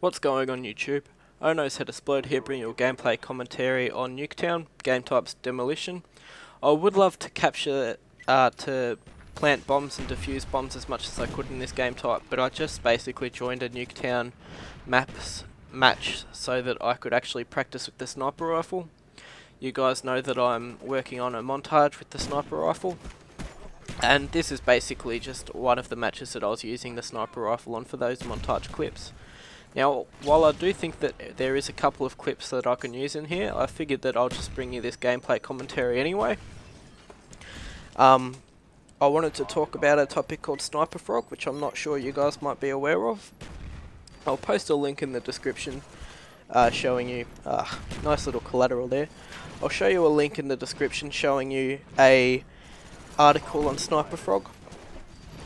What's going on YouTube? Ono's Head Explode here, bringing you a gameplay commentary on Nuketown, game types Demolition. I would love to capture, to plant bombs and defuse bombs as much as I could in this game type, but I just basically joined a Nuketown match so that I could actually practice with the sniper rifle. You guys know that I'm working on a montage with the sniper rifle, and this is basically just one of the matches that I was using the sniper rifle on for those montage clips. Now, while I do think that there is a couple of clips that I can use in here, I figured that I'll just bring you this gameplay commentary anyway. I wanted to talk about a topic called sniperfrog, which I'm not sure you guys might be aware of. I'll post a link in the description showing you, nice little collateral there. I'll show you a link in the description showing you a article on sniperfrog,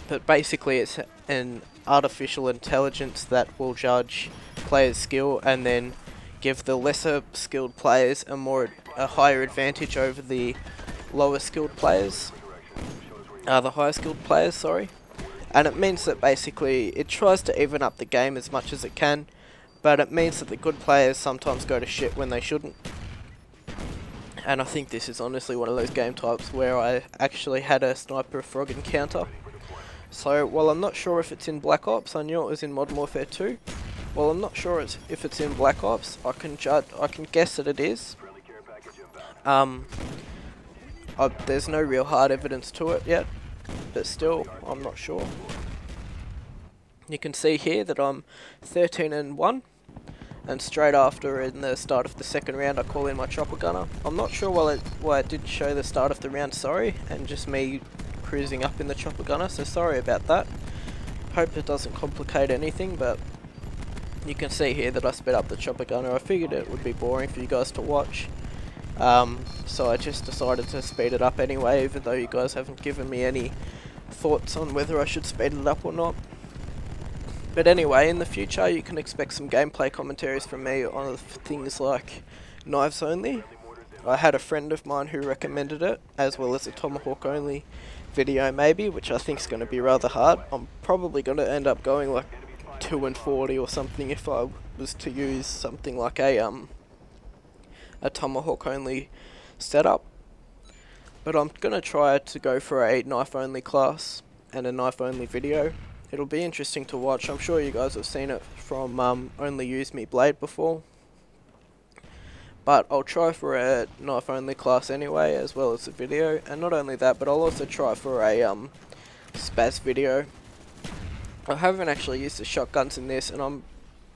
but basically it's an artificial intelligence that will judge players' skill and then give the lesser skilled players a higher advantage over the lower skilled players, the higher skilled players, sorry. And it means that basically it tries to even up the game as much as it can, but it means that the good players sometimes go to shit when they shouldn't. And I think this is honestly one of those game types where I actually had a sniperfrog encounter. So, while I'm not sure if it's in Black Ops, I knew it was in Modern Warfare 2. While I'm not sure if it's in Black Ops, I can guess that it is. There's no real hard evidence to it yet, but still, I'm not sure. You can see here that I'm 13-1, and straight after, in the start of the second round, I call in my chopper gunner. I'm not sure why it did show the start of the round, sorry, and just me cruising up in the chopper gunner, so sorry about that. Hope it doesn't complicate anything, but you can see here that I sped up the chopper gunner. I figured it would be boring for you guys to watch, so I just decided to speed it up anyway, even though you guys haven't given me any thoughts on whether I should speed it up or not. But anyway, in the future you can expect some gameplay commentaries from me on things like knives only. I had a friend of mine who recommended it, as well as a tomahawk only video maybe, which I think is going to be rather hard. I'm probably going to end up going like 2-40 or something if I was to use something like a tomahawk only setup. But I'm going to try to go for a knife only class and a knife only video. It'll be interesting to watch. I'm sure you guys have seen it from Only Use Me Blade before. But I'll try for a knife only class anyway, as well as a video. And not only that, but I'll also try for a spaz video. I haven't actually used the shotguns in this, and I'm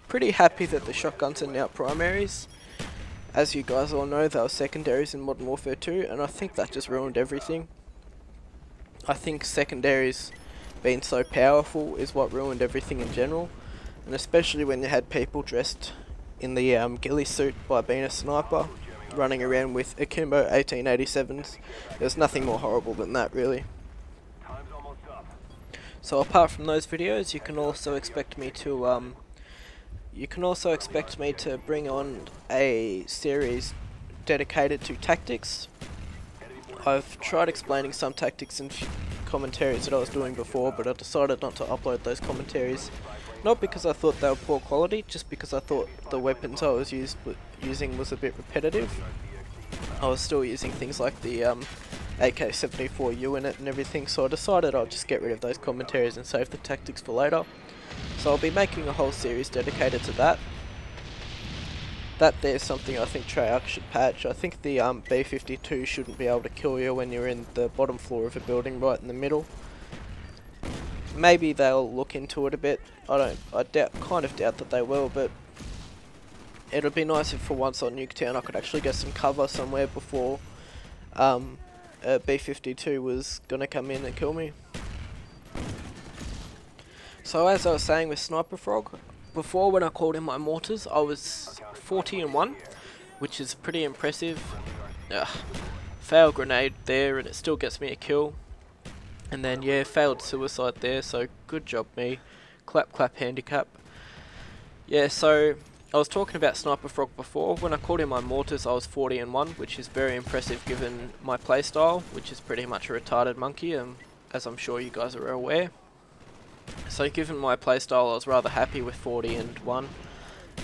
pretty happy that the shotguns are now primaries. As you guys all know, they were secondaries in Modern Warfare 2, and I think that just ruined everything. I think secondaries being so powerful is what ruined everything in general, and especially when you had people dressed in the ghillie suit by being a sniper, running around with akimbo 1887s. There's nothing more horrible than that, really. So apart from those videos, you can also expect me to bring on a series dedicated to tactics. I've tried explaining some tactics and commentaries that I was doing before, but I decided not to upload those commentaries. Not because I thought they were poor quality, just because I thought the weapons I was using was a bit repetitive. I was still using things like the AK-74U in it and everything, so I decided I'll just get rid of those commentaries and save the tactics for later. So I'll be making a whole series dedicated to that. That there's something I think Treyarch should patch. I think the B-52 shouldn't be able to kill you when you're in the bottom floor of a building right in the middle. Maybe they'll look into it a bit. I kind of doubt that they will, but it'll be nice if for once on Nuketown I could actually get some cover somewhere before a B-52 was gonna come in and kill me. So as I was saying with sniperfrog, before when I called in my mortars I was 40-1, which is pretty impressive. Failed grenade there and it still gets me a kill. And then yeah, failed suicide there, so good job me. Clap clap handicap. Yeah, so I was talking about sniperfrog before. When I called in my mortars I was 40-1, which is very impressive given my playstyle, which is pretty much a retarded monkey, as I'm sure you guys are aware. So given my playstyle I was rather happy with 40-1.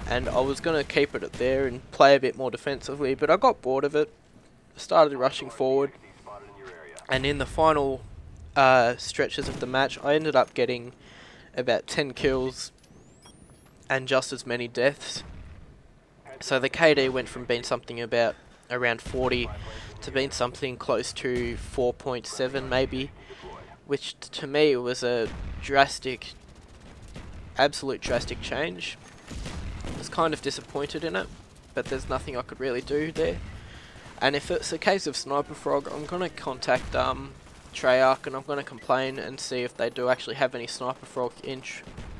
and I was going to keep it there and play a bit more defensively, but I got bored of it, started rushing forward, and in the final stretches of the match I ended up getting about 10 kills and just as many deaths. So the KD went from being something about around 40 to being something close to 4.7 maybe, which to me was a drastic, absolute drastic change. I was kind of disappointed in it, but there's nothing I could really do there. And if it's a case of sniperfrog, I'm going to contact Treyarch and I'm going to complain and see if they do actually have any sniperfrog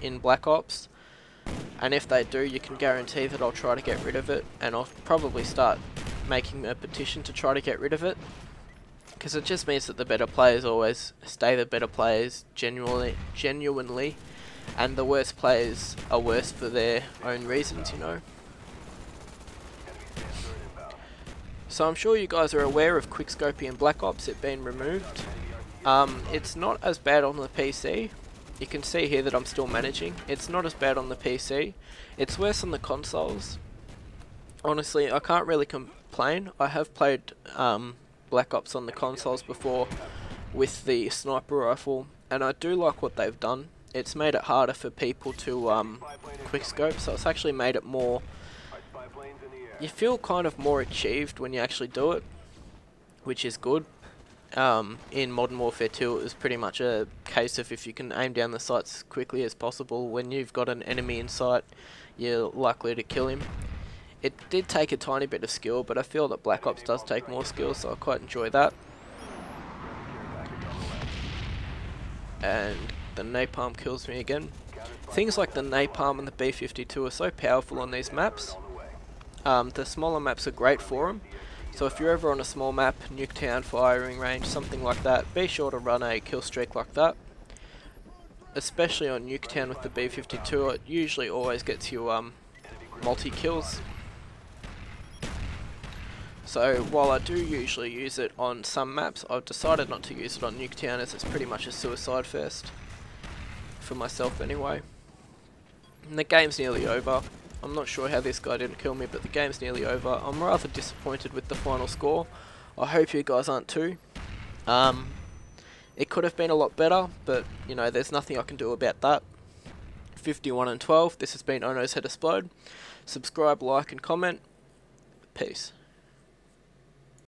in Black Ops. And if they do, you can guarantee that I'll try to get rid of it, and I'll probably start making a petition to try to get rid of it, because it just means that the better players always stay the better players genuinely, and the worst players are worse for their own reasons, you know. So I'm sure you guys are aware of Quickscoping in Black Ops, it being removed. It's not as bad on the PC. You can see here that I'm still managing. It's not as bad on the PC. It's worse on the consoles. Honestly, I can't really complain. I have played Black Ops on the consoles before with the sniper rifle, and I do like what they've done. It's made it harder for people to quickscope, so it's actually made it more... You feel kind of more achieved when you actually do it, which is good. In Modern Warfare 2 it was pretty much a case of if you can aim down the sights as quickly as possible, when you've got an enemy in sight you're likely to kill him. It did take a tiny bit of skill, but I feel that Black Ops does take more skill, so I quite enjoy that. And the napalm kills me again. Things like the napalm and the B-52 are so powerful on these maps. The smaller maps are great for them. So if you're ever on a small map, Nuketown, firing range, something like that, be sure to run a kill streak like that. Especially on Nuketown with the B-52, it usually always gets you multi-kills. So while I do usually use it on some maps, I've decided not to use it on Nuketown, as it's pretty much a suicide fest. For myself anyway. And the game's nearly over. I'm not sure how this guy didn't kill me, but the game's nearly over. I'm rather disappointed with the final score. I hope you guys aren't too. It could have been a lot better, but you know, there's nothing I can do about that. 51-12. This has been Ono's Head Explode. Subscribe, like and comment. Peace.